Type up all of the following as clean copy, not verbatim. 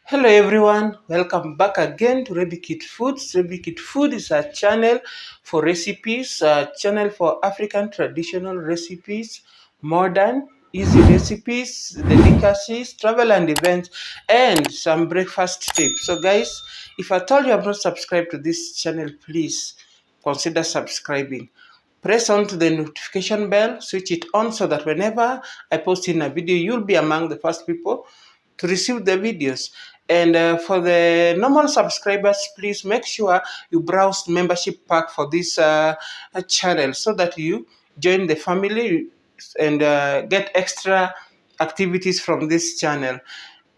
Hello everyone, welcome back again to Rebikit Foods. Rebikit Food is a channel for recipes, a channel for African traditional recipes, modern, easy recipes, delicacies, travel and events, and some breakfast tips. So guys, if at all you have not subscribed to this channel, please consider subscribing. Press on to the notification bell, switch it on so that whenever I post in a video, you'll be among the first people to receive the videos. And for the normal subscribers, please make sure you browse membership pack for this channel so that you join the family and get extra activities from this channel.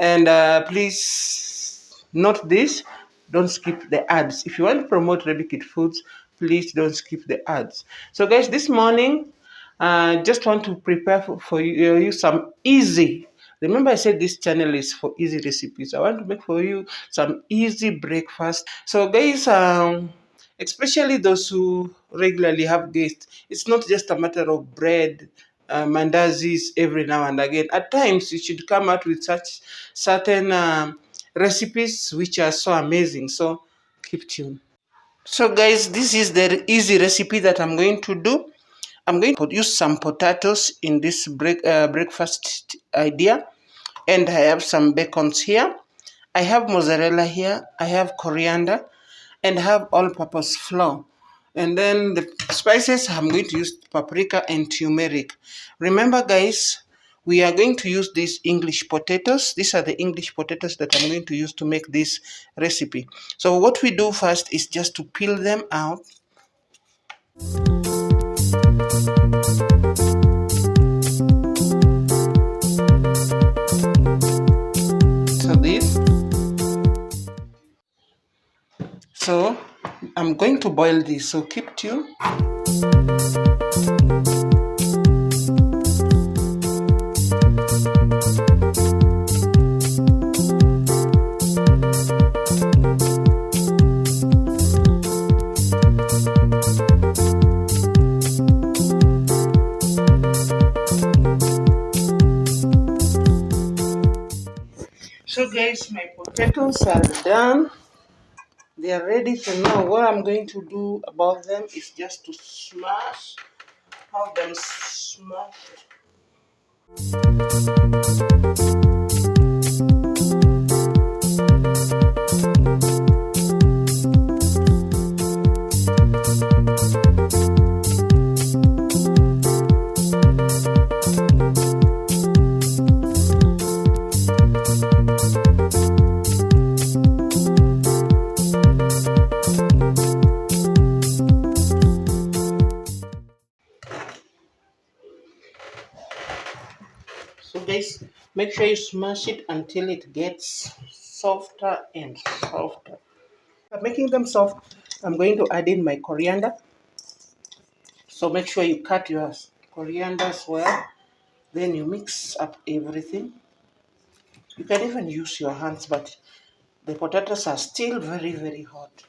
And please note this, don't skip the ads. If you want to promote Rebikit Foods, please don't skip the ads. So guys, this morning just want to prepare for you some easy. Remember, I said this channel is for easy recipes. I want to make for you some easy breakfast. So, guys, especially those who regularly have guests, it's not just a matter of bread, mandazis every now and again. At times, you should come out with such certain recipes which are so amazing. So, keep tuned. So, guys, this is the easy recipe that I'm going to do. I'm going to use some potatoes in this breakfast idea, and I have some bacons here. I have mozzarella here. I have coriander, and I have all-purpose flour. And then the spices, I'm going to use paprika and turmeric. Remember, guys, we are going to use these English potatoes. These are the English potatoes that I'm going to use to make this recipe. So what we do first is just to peel them out. So I'm going to boil this, so keep tuned. So guys, my potatoes are done. They are ready to know. What I'm going to do about them is just to have them smashed. So guys, make sure you smash it until it gets softer and softer. For making them soft, I'm going to add in my coriander. So make sure you cut your coriander as well. Then you mix up everything. You can even use your hands, but the potatoes are still very, very hot.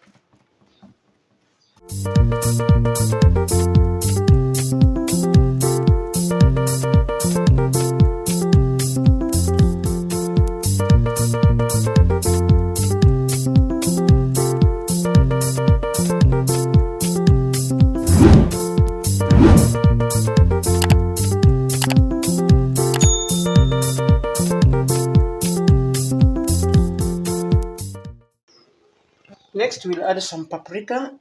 Next, we'll add some paprika.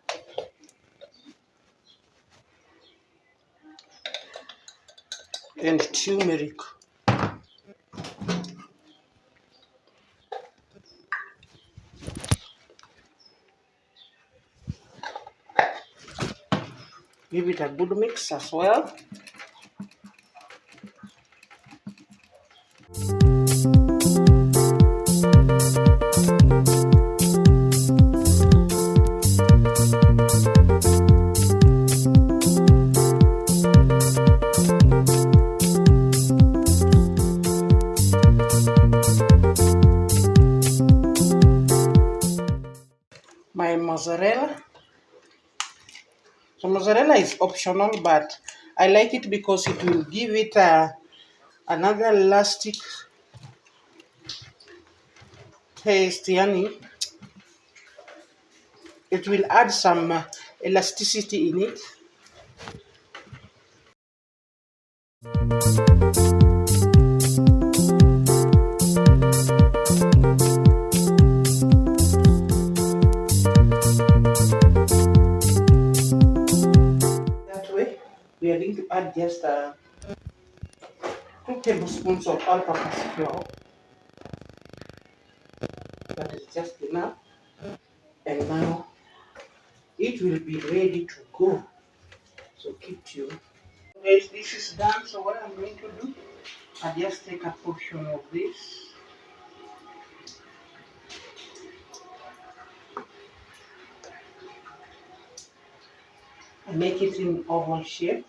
And turmeric. Give it a good mix as well. My mozzarella. So mozzarella is optional, but I like it because it will give it another elastic taste, yani it will add some elasticity in it. That way, we are going to add just 2 tablespoons of all-purpose flour. That is just enough. And now it will be ready to go. So keep tuned. Guys, this is done. So what I'm going to do, I just take a portion of this and make it in oval shape.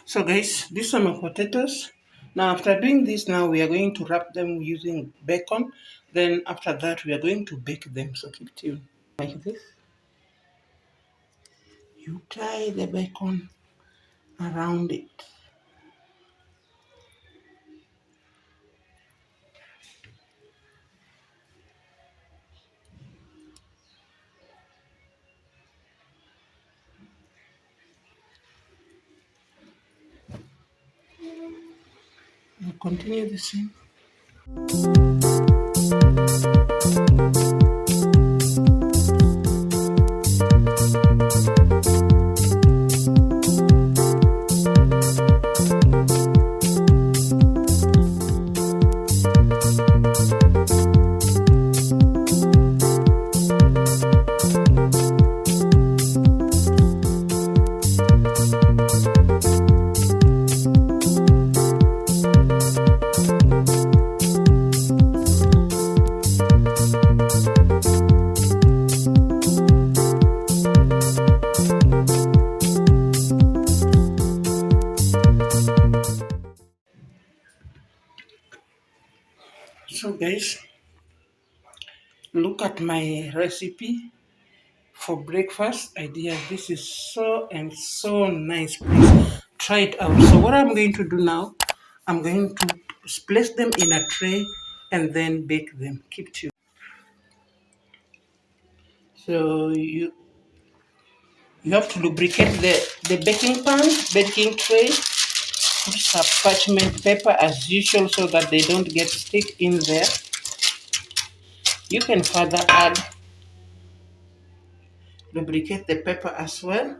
So guys, these are my potatoes. Now after doing this, now we are going to wrap them using bacon. Then after that, we are going to bake them. So keep tuned. Like this. You tie the bacon around it. You continue the same. So guys, look at my recipe for breakfast idea. This is so nice. Please try it out. So what I'm going to do now, I'm going to place them in a tray and then bake them. Keep tuned. So you have to lubricate the baking pan, baking tray. Put some parchment paper as usual so that they don't get stick in there. You can further add lubricate the paper as well,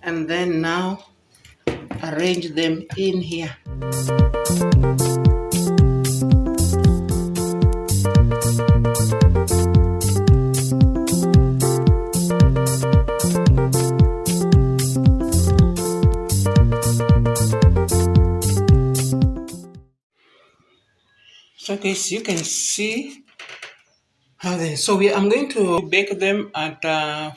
and then now arrange them in here. So guys, you can see how they. So I'm going to bake them at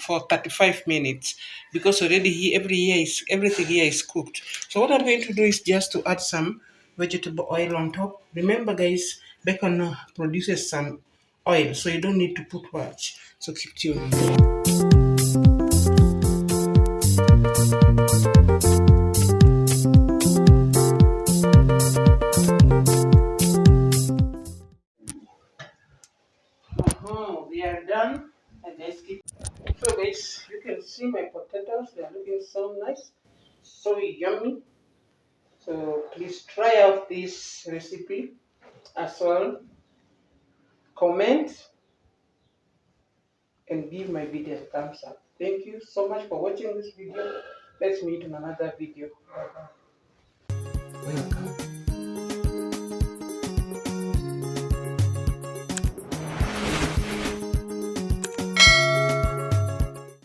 for 35 minutes because already everything here is cooked. So what I'm going to do is just to add some vegetable oil on top. Remember, guys, bacon produces some oil, so you don't need to put much. So keep tuned. They are done. And let's keep. So guys, you can see my potatoes. They are looking so nice, so yummy. So please try out this recipe as well. Comment and give my video a thumbs up. Thank you so much for watching this video. Let's meet in another video. Bye bye. Welcome.